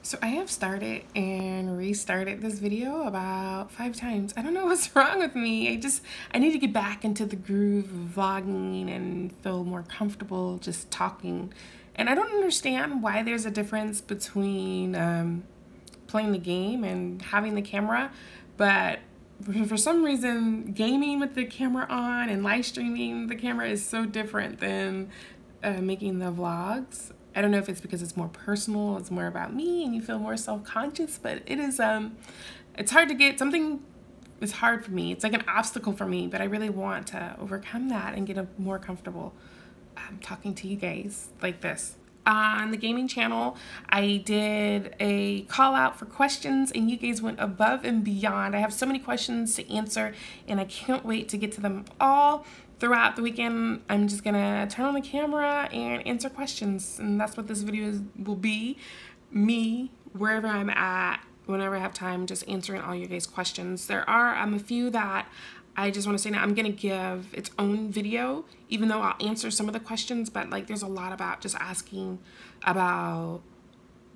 So I have started and restarted this video about 5 times. I don't know what's wrong with me. I need to get back into the groove of vlogging and feel more comfortable just talking. And I don't understand why there's a difference between playing the game and having the camera, but for some reason gaming with the camera on and live streaming the camera is so different than making the vlogs. I don't know if it's because it's more personal, it's more about me, and you feel more self-conscious, but it is, it's hard to get, something is hard for me. It's like an obstacle for me, but I really want to overcome that and get more comfortable talking to you guys like this. On the gaming channel, I did a call out for questions and you guys went above and beyond. I have so many questions to answer and I can't wait to get to them all. Throughout the weekend, I'm just gonna turn on the camera and answer questions, and that's what this video will be. Me, wherever I'm at, whenever I have time, just answering all your guys' questions. There are a few that I just want to say now I'm gonna give its own video, even though I'll answer some of the questions, but like there's a lot about just asking about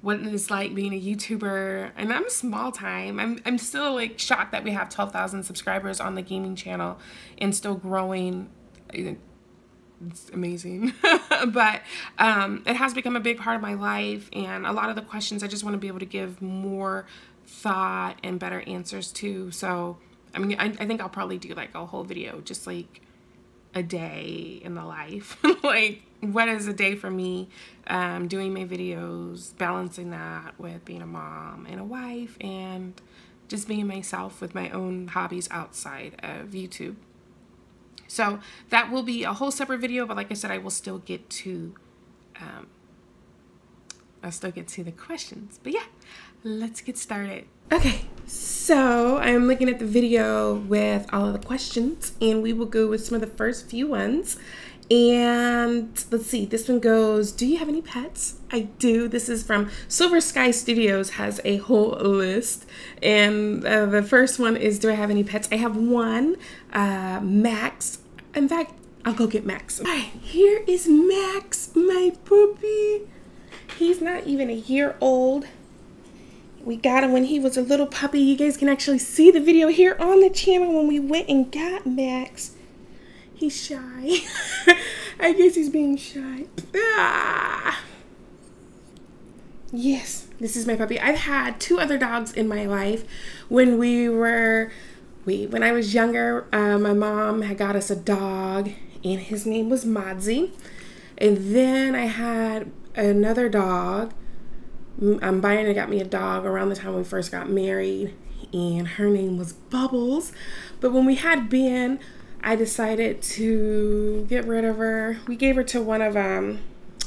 what it's like being a YouTuber, and I'm small time. I'm still like shocked that we have 12,000 subscribers on the gaming channel and still growing. It's amazing. But it has become a big part of my life, and a lot of the questions I just want to be able to give more thought and better answers to. So I mean, I think I'll probably do like a whole video just like a day in the life. Like, what is a day for me, doing my videos, balancing that with being a mom and a wife, and just being myself with my own hobbies outside of YouTube. So that will be a whole separate video, but like I said, I will still get to the questions. But yeah, let's get started. Okay, so I'm looking at the video with all of the questions, and we will go with some of the first few ones. And let's see, this one goes, do you have any pets? I do. This is from Silver Sky Studios, has a whole list. And the first one is, do I have any pets? I have one, Max. In fact, I'll go get Max. All right, here is Max, my puppy. He's not even a year old. We got him when he was a little puppy. You guys can actually see the video here on the channel when we went and got Max. He's shy. I guess he's being shy. Ah. Yes, this is my puppy. I've had 2 other dogs in my life. When I was younger, my mom had got us a dog, and his name was Modzy. And then I had another dog. Byron got me a dog around the time we first got married, and her name was Bubbles. But when we had Ben, I decided to get rid of her. We gave her to one of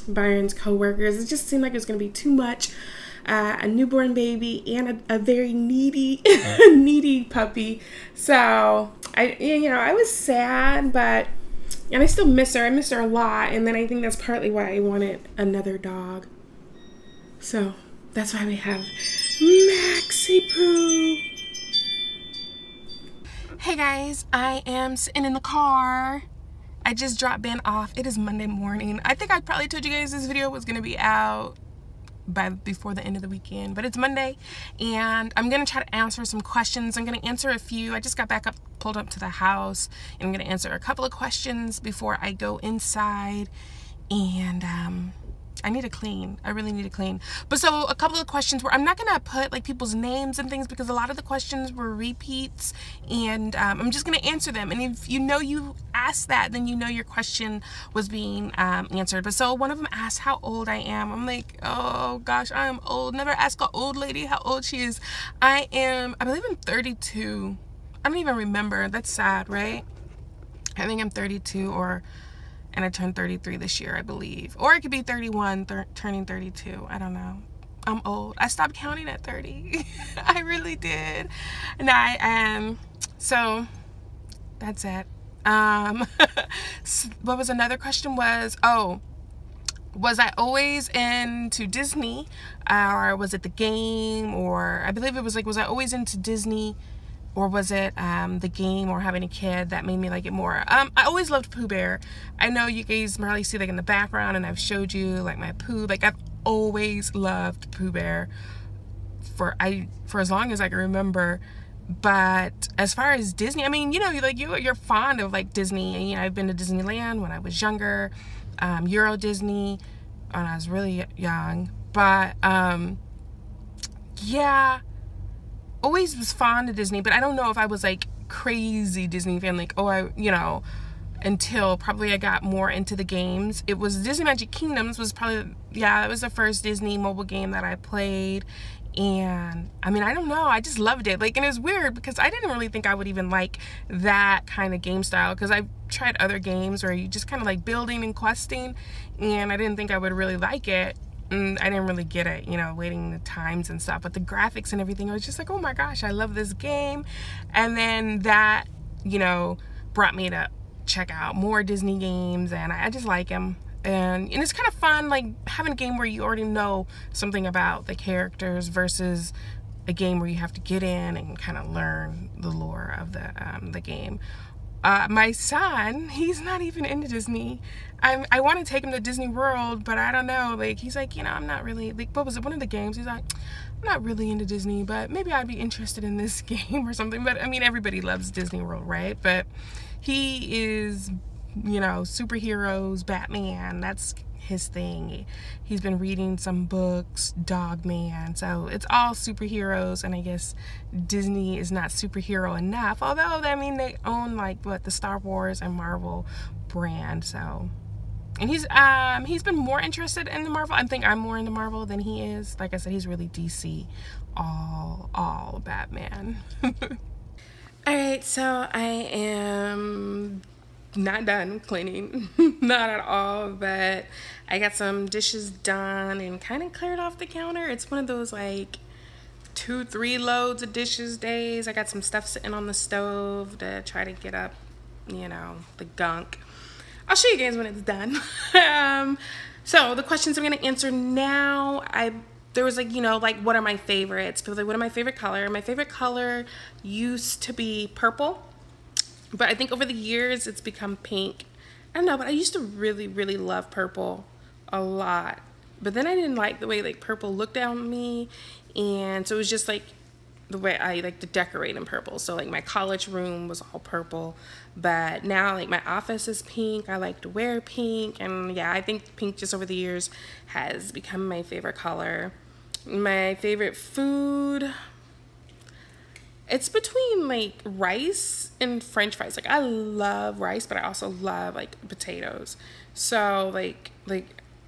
Byron's co-workers. It just seemed like it was going to be too much. A newborn baby and a very needy needy puppy. So I was sad, and I still miss her. I miss her a lot, and then I think that's partly why I wanted another dog. So that's why we have Maxie Poo. Hey guys, I am sitting in the car. I just dropped Ben off. It is Monday morning. I think I probably told you guys this video was gonna be out before the end of the weekend, but it's Monday, and I'm gonna try to answer some questions. I'm gonna answer a few. I just got pulled up to the house, and I'm gonna answer a couple of questions before I go inside, and I need to clean. I really need to clean. But so a couple of questions where I'm not going to put like people's names and things because a lot of the questions were repeats, and I'm just going to answer them. And if you know you asked that, then you know your question was being answered. But so one of them asked how old I am. I'm like, oh gosh, I am old. Never ask an old lady how old she is. I believe I'm 32. I don't even remember. That's sad, right? I think I'm 32 and I turned 33 this year, I believe. Or it could be 31, turning 32. I don't know. I'm old. I stopped counting at 30. I really did. And so that's it. What was another question was, was I always into Disney? Or was it the game? Or I believe it was like, was I always into Disney? Or was it the game or having a kid that made me like it more? I always loved Pooh Bear. I know you guys probably see like in the background, and I've showed you like my Pooh. Like I've always loved Pooh Bear. for as long as I can remember. But as far as Disney, I mean, you know, like you're fond of like Disney, and you know, I've been to Disneyland when I was younger, Euro Disney when I was really young, but yeah, always was fond of Disney, but I don't know if I was like crazy Disney fan, like, oh, you know, until probably I got more into the games. It was Disney Magic Kingdoms was probably, yeah, that was the first Disney mobile game that I played. And I mean, I don't know, I just loved it. Like, and it was weird because I didn't really think I would even like that kind of game style, because I've tried other games where you just kind of like building and questing, and I didn't think I would really like it. And I didn't really get it, you know, waiting the times and stuff, but the graphics and everything, I was just like, oh my gosh, I love this game. And then that, you know, brought me to check out more Disney games, and I just like them. And it's kind of fun, like having a game where you already know something about the characters versus a game where you have to get in and kind of learn the lore of the game. My son, he's not even into Disney. I want to take him to Disney World, but I don't know. Like, he's like, you know, I'm not really, like, what was it? One of the games, he's like, I'm not really into Disney, but maybe I'd be interested in this game or something. But I mean, everybody loves Disney World, right? But he is, you know, superheroes, Batman, that's his thing. He's been reading some books, Dog Man, so it's all superheroes, and I guess Disney is not superhero enough, although, I mean, they own like what, the Star Wars and Marvel brand. So, and he's been more interested in the Marvel. I think I'm more into Marvel than he is. Like I said, he's really DC all Batman. Alright, so I am not done cleaning, not at all, but I got some dishes done and kind of cleared off the counter. It's one of those like 2-3 loads of dishes days. I got some stuff sitting on the stove to try to get up, you know, the gunk. I'll show you guys when it's done. So the questions I'm going to answer now, there was like, you know, like, what are my favorites? People like, what are my favorite color? My favorite color used to be purple, but I think over the years it's become pink. I don't know, but I used to really, really love purple a lot. But then I didn't like the way like purple looked on me, and so it was just like the way I like to decorate in purple. So like my college room was all purple, but now like my office is pink. I like to wear pink, and yeah, I think pink just over the years has become my favorite color. My favorite food, it's between like rice and French fries. Like, I love rice, but I also love like potatoes. So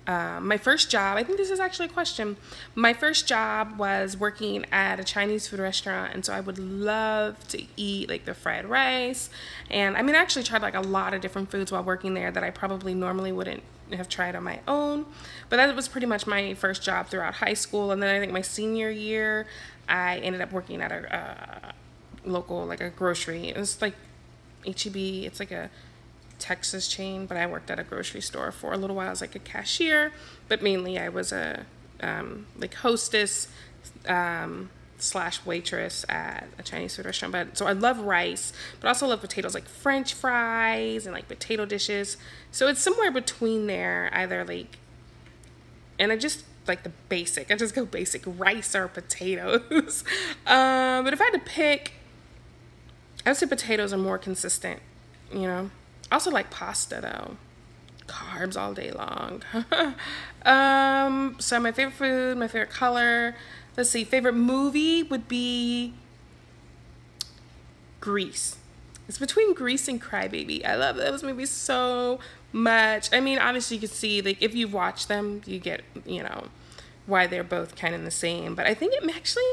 my first job, I think this is actually a question. My first job was working at a Chinese food restaurant, and so I would love to eat like the fried rice. And I mean, I actually tried like a lot of different foods while working there that I probably normally wouldn't have tried on my own. But that was pretty much my first job throughout high school. And then I think my senior year, I ended up working at a local, like a grocery. It was like HEB. It's like a Texas chain, but I worked at a grocery store for a little while as like a cashier, but mainly I was a like hostess slash waitress at a Chinese food restaurant. But so I love rice, but also love potatoes, like French fries and like potato dishes. So it's somewhere between there, either like, and I just like the basic, I just go basic rice or potatoes. But if I had to pick, I would say potatoes are more consistent, you know. I also like pasta though. Carbs all day long. So my favorite food, my favorite color. Let's see, favorite movie would be Grease. It's between Grease and Cry Baby. I love those movies so much. I mean, obviously you can see, like, if you've watched them, you get, you know, why they're both kind of the same. But I think it actually,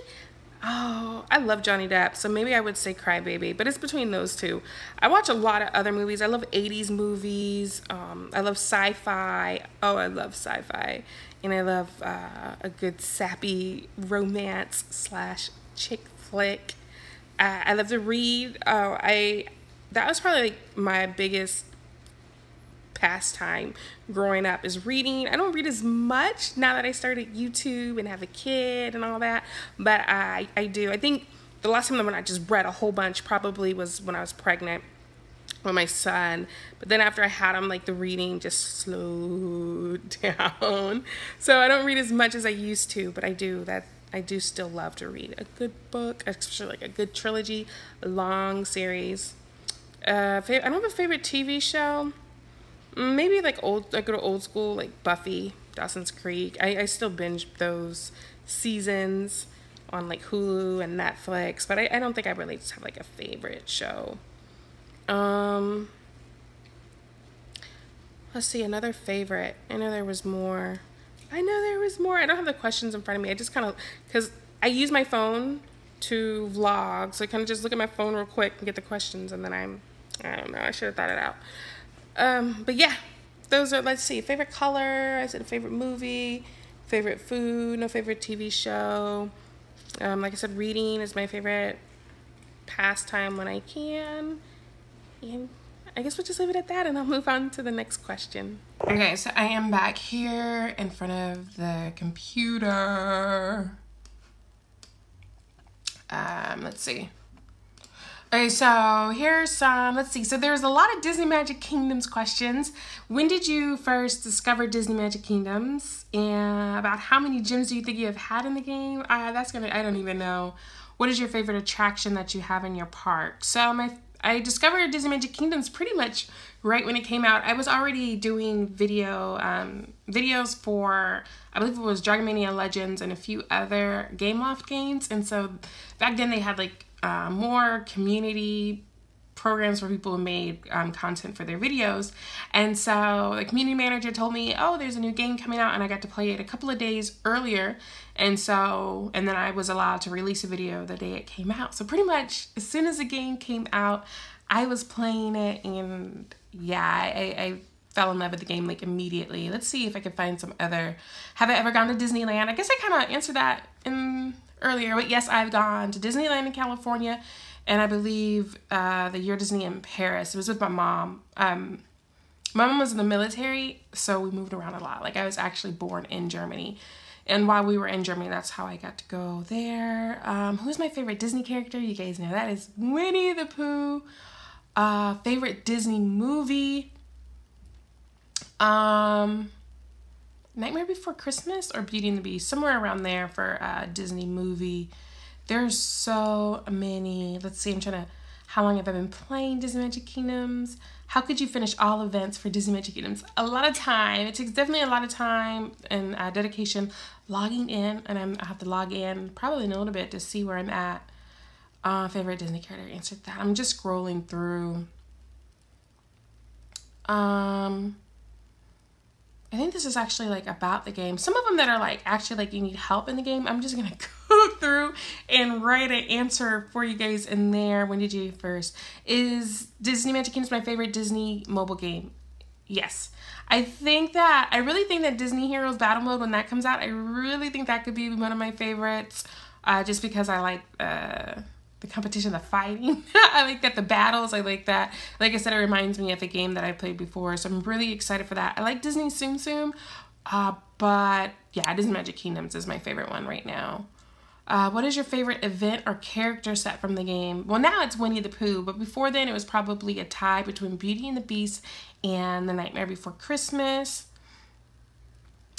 oh, I love Johnny Depp, so maybe I would say Cry Baby, but it's between those two. I watch a lot of other movies. I love 80s movies. I love sci-fi. Oh, I love sci-fi. And I love a good sappy romance slash chick flick. I love to read. That was probably like my biggest pastime growing up, is reading. I don't read as much now that I started YouTube and have a kid and all that, but I do. I think the last time when I just read a whole bunch probably was when I was pregnant. with my son. But then after I had him, like the reading just slowed down. So I don't read as much as I used to, but I do still love to read a good book, especially like a good trilogy, a long series. I don't have a favorite TV show. Maybe like I go to old school, like Buffy, Dawson's Creek. I still binge those seasons on like Hulu and Netflix, but I don't think I really just have like a favorite show. Let's see, another favorite. I know there was more. I don't have the questions in front of me. I just kind of, because I use my phone to vlog, so I kind of just look at my phone real quick and get the questions, and then I don't know, I should have thought it out. But yeah, those are, let's see, favorite color, I said a favorite movie, favorite food, no favorite TV show. Like I said, reading is my favorite pastime when I can. And I guess we'll just leave it at that, and I'll move on to the next question. Okay, so I am back here in front of the computer. Let's see. Okay, so here's some, let's see. So there's a lot of Disney Magic Kingdoms questions. When did you first discover Disney Magic Kingdoms? And about how many gems do you think you have had in the game? I don't even know. What is your favorite attraction that you have in your park? So I discovered Disney Magic Kingdoms pretty much right when it came out. I was already doing videos for, I believe it was Dragon Mania Legends and a few other Gameloft games. And so back then they had like more community programs where people made content for their videos. And so the community manager told me, oh, there's a new game coming out, and I got to play it a couple of days earlier. And then I was allowed to release a video the day it came out. So pretty much as soon as the game came out, I was playing it, and yeah, I fell in love with the game like immediately. Let's see if I can find some other, have I ever gone to Disneyland? I guess I kind of answered that earlier, but yes, I've gone to Disneyland in California, and I believe the Year Disney in Paris. It was with my mom. My mom was in the military, so we moved around a lot. Like, I was actually born in Germany, and while we were in Germany, that's how I got to go there. Who's my favorite Disney character? You guys know that is Winnie the Pooh. Favorite Disney movie? Nightmare Before Christmas or Beauty and the Beast, somewhere around there for a Disney movie. There's so many. Let's see, how long have I been playing Disney Magic Kingdoms? How could you finish all events for Disney Magic Kingdoms? A lot of time. It takes definitely a lot of time and dedication logging in, and I have to log in probably in a little bit to see where I'm at. Favorite Disney character, answered that. I'm just scrolling through. I think this is actually like about the game. Some of them that are like actually like you need help in the game, I'm just gonna go through and write an answer for you guys in there. When did you first? Is Disney Magic Kingdoms my favorite Disney mobile game? Yes. I really think that Disney Heroes Battle Mode, when that comes out, I really think that could be one of my favorites. Just because I like the competition, the fighting. I like that, the battles, I like that. Like I said, it reminds me of a game that I played before, so I'm really excited for that. I like Disney Tsum Tsum, but yeah, Disney Magic Kingdoms is my favorite one right now. What is your favorite event or character set from the game? Well, now it's Winnie the Pooh, but before then it was probably a tie between Beauty and the Beast and The Nightmare Before Christmas.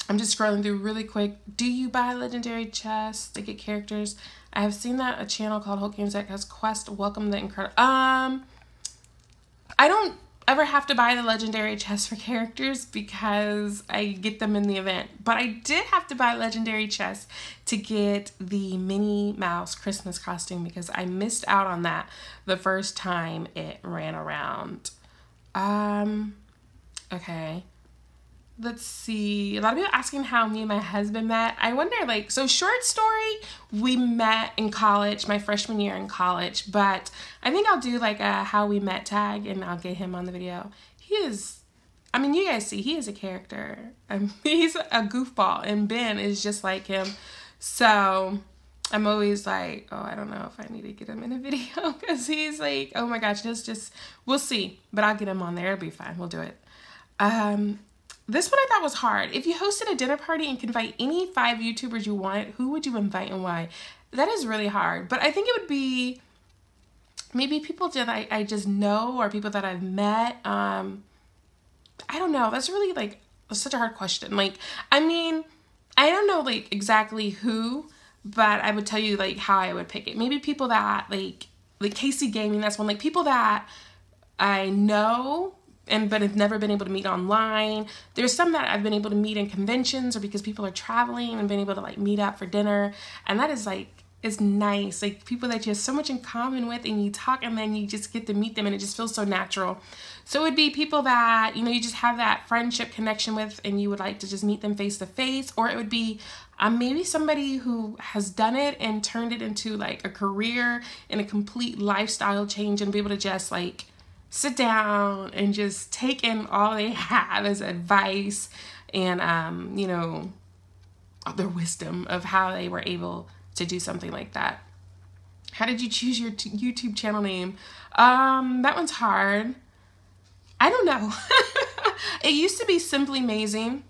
I'm just scrolling through really quick. Do you buy legendary chests to get characters? I have seen that a channel called Hulk Games that has Quest Welcome the Incredible. I don't ever have to buy the legendary chests for characters because I get them in the event. But I did have to buy legendary chests to get the Minnie Mouse Christmas costume because I missed out on that the first time it ran around. Okay. Let's see. A lot of people asking how me and my husband met. I wonder, like, so short story, we met in college, my freshman year in college, but I think I'll do like a how we met tag and I'll get him on the video. He is, I mean, you guys see, he is a character. He's a goofball, and Ben is just like him. So I'm always like, oh, I don't know if I need to get him in a video because he's like, oh my gosh, we'll see. But I'll get him on there. It'll be fine. We'll do it. This one I thought was hard. If you hosted a dinner party and could invite any 5 YouTubers you want, who would you invite and why? That is really hard. But I think it would be maybe people that I just know, or people that I've met. I don't know. That's really like such a hard question. Like, I mean, I don't know like exactly who, but I would tell you like how I would pick it. Maybe people that like Casey Gaming, that's one. Like people that I know but have never been able to meet online. There's some that I've been able to meet in conventions, or because people are traveling and been able to like meet up for dinner. And that is like, it's nice. Like people that you have so much in common with, and you talk, and then you just get to meet them, and it just feels so natural. So it would be people that, you know, you just have that friendship connection with, and you would like to just meet them face to face. Or it would be maybe somebody who has done it and turned it into like a career and a complete lifestyle change, and be able to just like sit down and just take in all they have as advice and, you know, their wisdom of how they were able to do something like that. How did you choose your YouTube channel name? That one's hard. I don't know. It used to be Simply Amazing.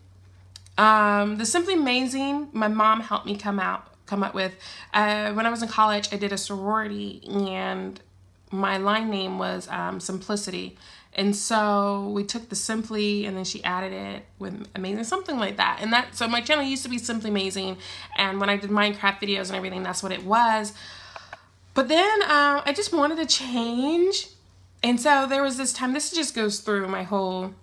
The Simply Amazing, my mom helped me come up with. When I was in college, I did a sorority, and my line name was Simplicity. And so we took the Simply, and then she added it with Amazing, something like that. And so my channel used to be Simply Amazing. And when I did Minecraft videos and everything, that's what it was. But then I just wanted to change. And so there was this time, this just goes through my whole,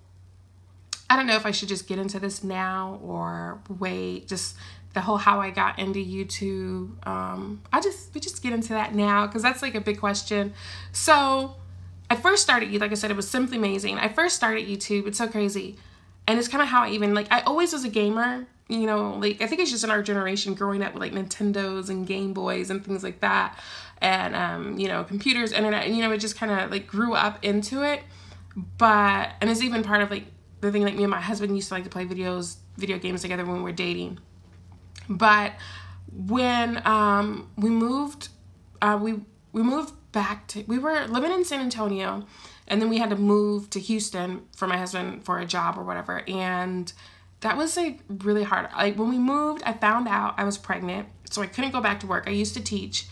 I don't know if I should just get into this now or wait, just the whole how I got into YouTube. We just get into that now, because that's like a big question. So I first started, like I said, it was Simply Amazing. I first started YouTube. It's so crazy. And it's kind of how I always was a gamer, you know, like I think it's just in our generation growing up with like Nintendos and Game Boys and things like that. And, you know, computers, internet, and, you know, it just kind of like grew up into it. And it's even part of like the thing, like me and my husband used to like to play video games together when we were dating. But when we moved back to, we were living in San Antonio, and then we had to move to Houston for my husband for a job or whatever. And that was like really hard. Like when we moved, I found out I was pregnant, so I couldn't go back to work. I used to teach,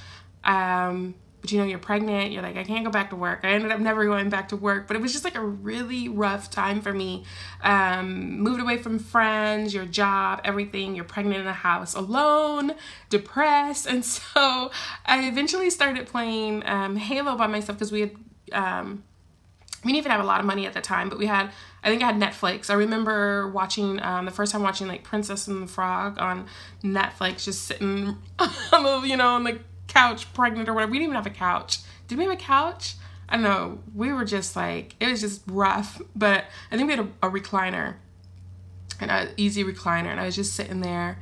but you know, you're pregnant, you're like, I can't go back to work. I ended up never going back to work, but it was just like a really rough time for me. Moved away from friends, your job, everything. You're pregnant in a house alone, depressed. And so I eventually started playing Halo by myself, because we didn't even have a lot of money at the time, but I think I had Netflix. I remember watching, the first time watching like Princess and the Frog on Netflix, just sitting on the, you know, on the couch, pregnant or whatever. We didn't even have a couch. Did we have a couch? I don't know. We were just like, it was just rough. But I think we had a recliner, an easy recliner, and I was just sitting there,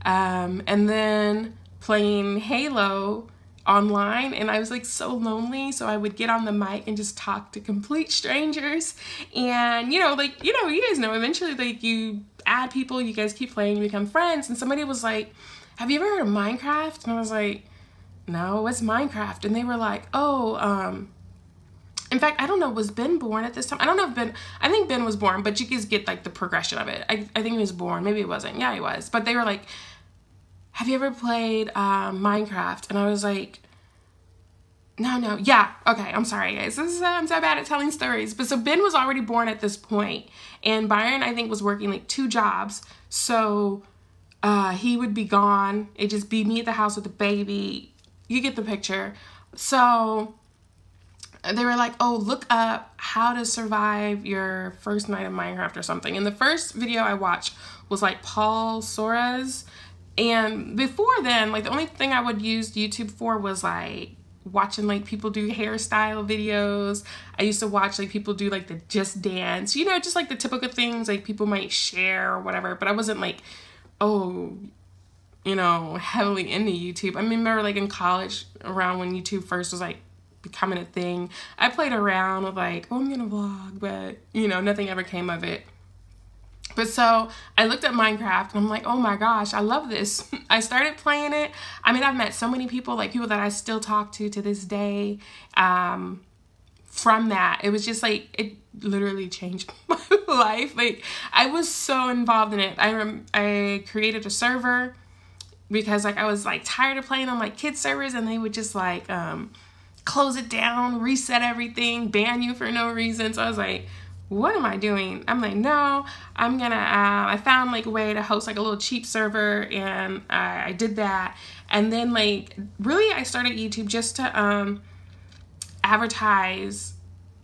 and then playing Halo online, and I was like so lonely, so I would get on the mic and just talk to complete strangers. And you know, like, you know, you guys know, eventually like you add people, you guys keep playing, you become friends. And somebody was like, have you ever heard of Minecraft? And I was like, no, what's Minecraft? And they were like, oh, in fact, I don't know, was Ben born at this time? I don't know if I think Ben was born, but you guys get like the progression of it. I think he was born, maybe he wasn't. Yeah, he was. But they were like, have you ever played Minecraft? And I was like, no, yeah, okay, I'm sorry guys. I'm so bad at telling stories. But so Ben was already born at this point, and Byron, I think, was working like 2 jobs. So he would be gone. It'd just be me at the house with the baby. You get the picture. So they were like, oh, look up how to survive your first night of Minecraft or something. And the first video I watched was like Paul Soares. And before then, like the only thing I would use YouTube for was like watching like people do hairstyle videos. I used to watch like people do like the Just Dance, you know, just like the typical things like people might share or whatever. But I wasn't like, oh, you know, heavily into YouTube. I remember like in college, around when YouTube first was like becoming a thing, I played around with like, oh, I'm gonna vlog, but you know, nothing ever came of it. But so I looked at Minecraft and I'm like, oh my gosh, I love this. I started playing it. I mean, I've met so many people, like people that I still talk to this day, from that. It was just like, it literally changed my life. Like I was so involved in it. I created a server because like I was like tired of playing on like kids servers, and they would just like close it down, reset everything, ban you for no reason. So I was like, what am I doing? I'm like, no, I'm gonna, I found like a way to host like a little cheap server, and I did that. And then like, really I started YouTube just to advertise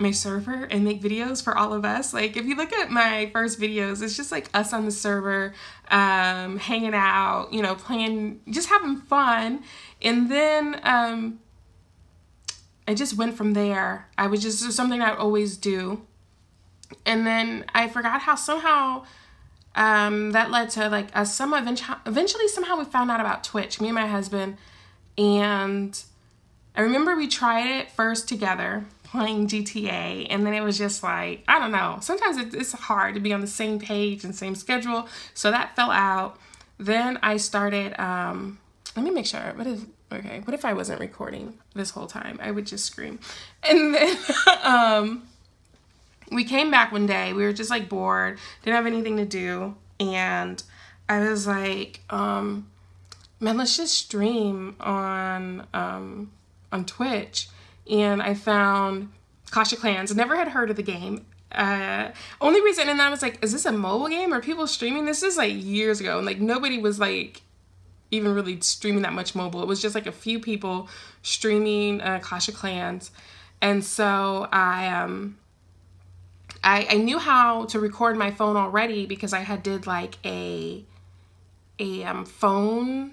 my server and make videos for all of us. Like if you look at my first videos, it's just like us on the server, hanging out, you know, playing, just having fun. And then I just went from there. I was just something I always do. And then I forgot how somehow that led to like eventually somehow we found out about Twitch, me and my husband. And I remember we tried it first together, playing GTA, and then it was just like, I don't know, sometimes it's hard to be on the same page and same schedule, so that fell out. Then I started, let me make sure, what if I wasn't recording this whole time? I would just scream. And then we came back one day, we were just like bored, didn't have anything to do, and I was like, man, let's just stream on Twitch. And I found Clash of Clans. Never had heard of the game. Only reason, and I was like, is this a mobile game? Are people streaming? This is like years ago, and like nobody was like even really streaming that much mobile. It was just like a few people streaming Clash of Clans. And so I knew how to record my phone already because I had did like a phone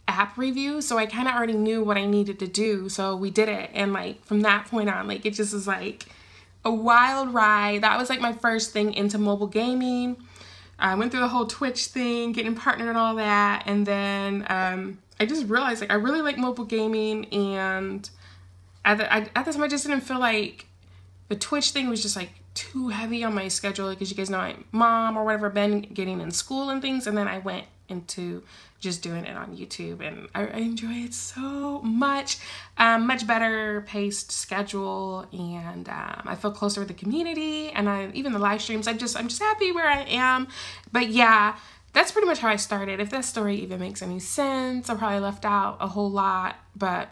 app review, so I kind of already knew what I needed to do, so we did it. And like from that point on, like it just was like a wild ride. That was like my first thing into mobile gaming. I went through the whole Twitch thing, getting partnered and all that, and then I just realized like I really like mobile gaming. And at the time I just didn't feel like the Twitch thing was just like too heavy on my schedule, because you guys know I'm mom or whatever, been getting in school and things, and then I went into just doing it on YouTube, and I enjoy it so much. Much better paced schedule, and I feel closer with the community, and even the live streams, I'm just happy where I am. But yeah, that's pretty much how I started. If that story even makes any sense, I probably left out a whole lot, but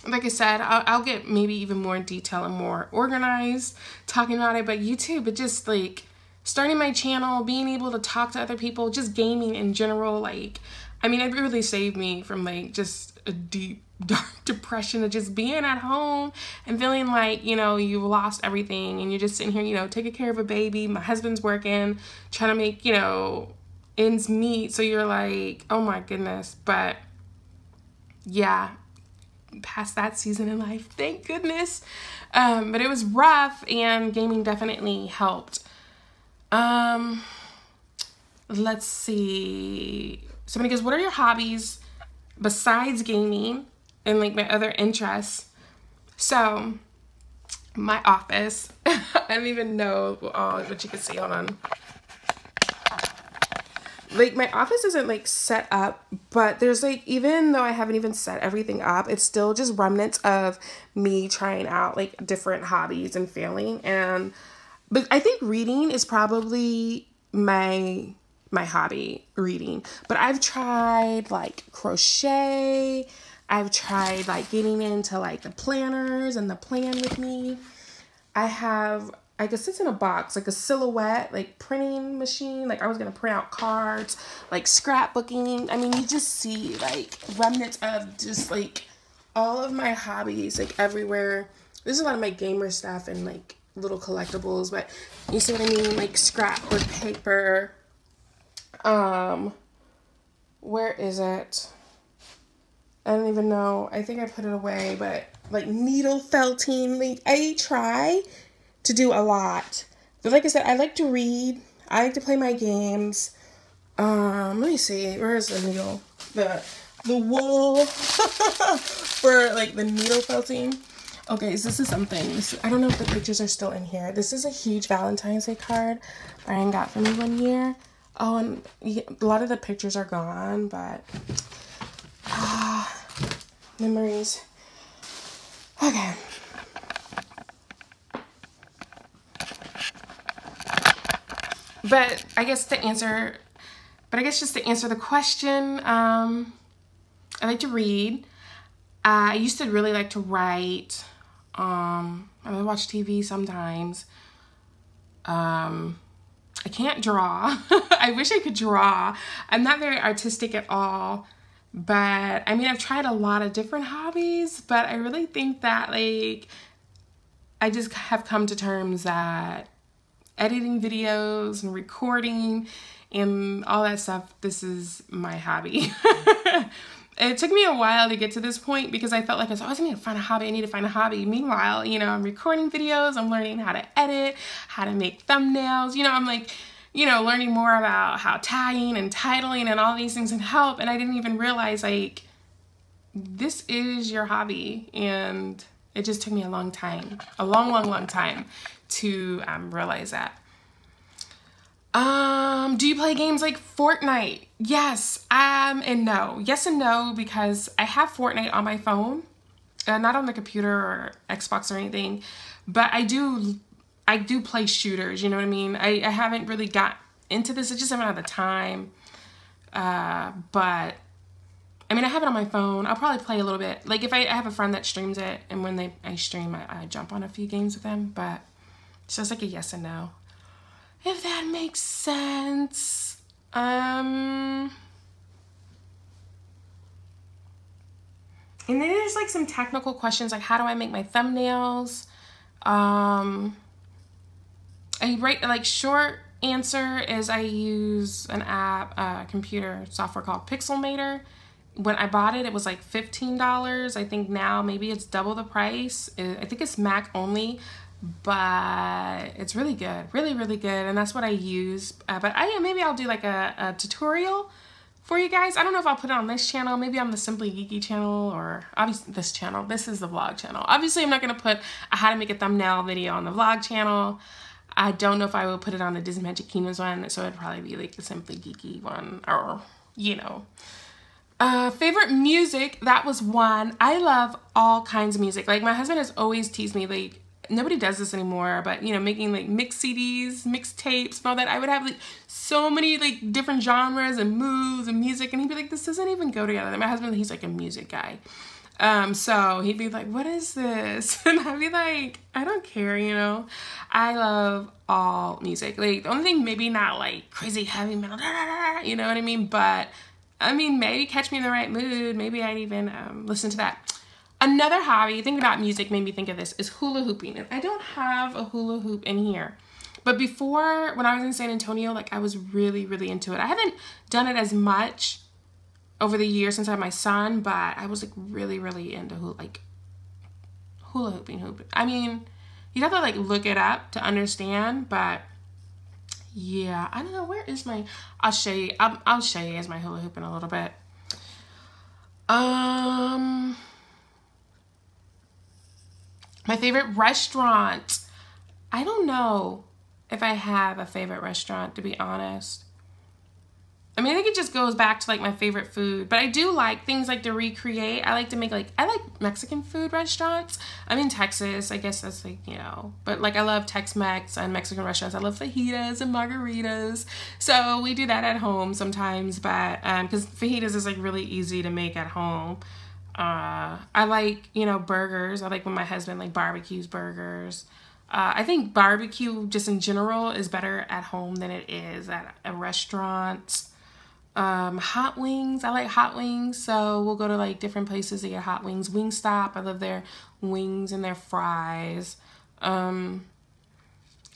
like I said, I'll get maybe even more in detail and more organized talking about it. But YouTube, it just like starting my channel, being able to talk to other people, just gaming in general, like, I mean, it really saved me from like just a deep, dark depression of just being at home and feeling like, you know, you've lost everything and you're just sitting here, you know, taking care of a baby. My husband's working, trying to make, you know, ends meet. So you're like, oh my goodness. But yeah, past that season in life, thank goodness. But it was rough, and gaming definitely helped. Let's see. Somebody goes, what are your hobbies besides gaming and like my other interests? So my office, I don't even know what you can see. Hold on. Like my office isn't like set up, but there's like, even though I haven't even set everything up, it's still just remnants of me trying out like different hobbies and failing. But I think reading is probably my hobby, reading. But I've tried like crochet. I've tried like getting into like the planners and the plan with me. I have, I guess it's in a box, like a silhouette, like printing machine. Like I was going to print out cards, like scrapbooking. I mean, you just see like remnants of just like all of my hobbies, like everywhere. There's a lot of my gamer stuff and like little collectibles, but you see what I mean? Like scrapbook paper. Where is it? I don't even know. I think I put it away, but like needle felting. Like I try to do a lot. But like I said, I like to read. I like to play my games. Let me see. Where is the needle? The wool for like the needle felting. Okay, so this is something. I don't know if the pictures are still in here. This is a huge Valentine's Day card Brian got for me one year. Oh, and a lot of the pictures are gone, but memories. Okay. But I guess just to answer the question, I like to read. I used to really like to write. I watch TV sometimes. I can't draw. I wish I could draw. I'm not very artistic at all. But I mean, I've tried a lot of different hobbies, but I really think that like I just have come to terms that editing videos and recording and all that stuff, this is my hobby. It took me a while to get to this point because I felt like I need to find a hobby. I need to find a hobby. Meanwhile, you know, I'm recording videos. I'm learning how to edit, how to make thumbnails. You know, I'm like, you know, learning more about how tagging and titling and all these things can help. And I didn't even realize like this is your hobby. And it just took me a long time, a long time to realize that. Do you play games like Fortnite? Yes, and no. Yes and no, because I have Fortnite on my phone, not on the computer or Xbox or anything, but I do play shooters, you know what I mean? I haven't really got into this, I just haven't had the time, but I mean, I have it on my phone. I'll probably play a little bit. Like if I have a friend that streams it, and when I stream, I jump on a few games with them, but it's just like a yes and no. If that makes sense. And then there's like some technical questions like how do I make my thumbnails? I write like short answer is I use an app, computer software called Pixelmator. When I bought it, it was like $15. I think now maybe it's double the price. I think it's Mac only. But it's really good, really good, and that's what I use. But maybe I'll do like a tutorial for you guys. I don't know if I'll put it on this channel, maybe on the Simply Geeky channel, or obviously this channel. This is the vlog channel. Obviously I'm not going to put a how to make a thumbnail video on the vlog channel. I don't know if I will put it on the Disney Magic Kingdoms one, so it'd probably be like the Simply Geeky one, or you know. Favorite music, that was one. I love all kinds of music. Like my husband has always teased me, like, nobody does this anymore, but you know, making like mix CDs, mix tapes and all that. I would have like so many like different genres and moods and music, and he'd be like, this doesn't even go together. My husband, he's like a music guy. So he'd be like, what is this? And I'd be like, I don't care, you know. I love all music. Like the only thing, maybe not like crazy heavy metal, you know what I mean? But I mean, maybe catch me in the right mood. Maybe I'd even listen to that. Another hobby, thinking about music made me think of this, is hula hooping. And I don't have a hula hoop in here. But before, when I was in San Antonio, like I was really into it. I haven't done it as much over the years since I had my son, but I was like really into hula hooping. I mean, you'd have to like look it up to understand, but yeah, I don't know, where is my, I'll show you as my hula hoop in a little bit. My favorite restaurant. I don't know if I have a favorite restaurant, to be honest. I mean, I think it just goes back to like my favorite food, but I do like things like to recreate. I like to make I like Mexican food restaurants. I'm in Texas, I guess that's like, you know, but like I love Tex-Mex and Mexican restaurants. I love fajitas and margaritas. So we do that at home sometimes, but because fajitas is like really easy to make at home. I like, you know, burgers. I like when my husband like barbecues burgers. I think barbecue just in general is better at home than it is at a restaurant. Hot wings. I like hot wings. So we'll go to like different places to get hot wings. Wingstop. I love their wings and their fries.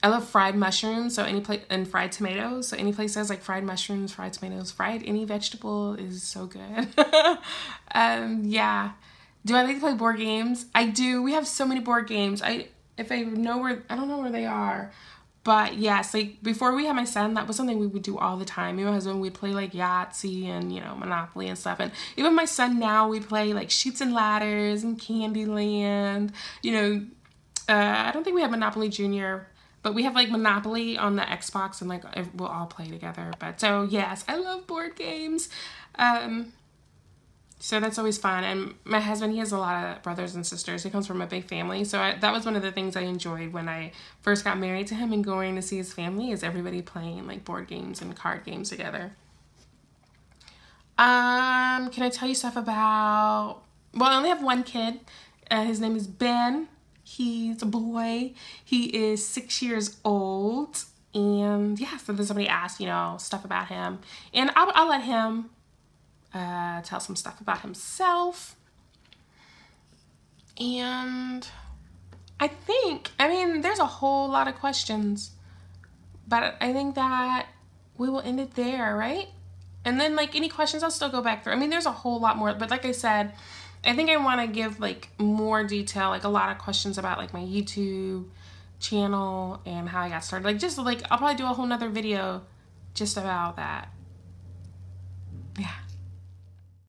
I love fried mushrooms, so any place, and fried tomatoes. So any place that has like fried mushrooms, fried tomatoes, fried any vegetable is so good. Yeah. Do I like to play board games? I do. We have so many board games. I don't know where they are. But yes, like before we had my son, that was something we would do all the time. Me and my husband, we'd play like Yahtzee and, you know, Monopoly and stuff. And even my son now, we play like Sheets and Ladders and Candyland. You know, I don't think we have Monopoly Junior, but we have like Monopoly on the Xbox, and like we'll all play together. But so yes, I love board games. So that's always fun. And my husband, he has a lot of brothers and sisters. He comes from a big family. So that was one of the things I enjoyed when I first got married to him and going to see his family, is everybody playing like board games and card games together. Can I tell you stuff about well, I only have one kid. His name is Ben. He's a boy. He is 6 years old. And yeah, so then somebody asked, you know, stuff about him. And I'll let him tell some stuff about himself. And I mean, there's a whole lot of questions. But I think that we will end it there, right? And then, like, any questions, I'll still go back through. I mean, there's a whole lot more. But like I said, I think I want to give, like, more detail, like, a lot of questions about, like, my YouTube channel and how I got started. Like, just, like, I'll probably do a whole nother video just about that. Yeah.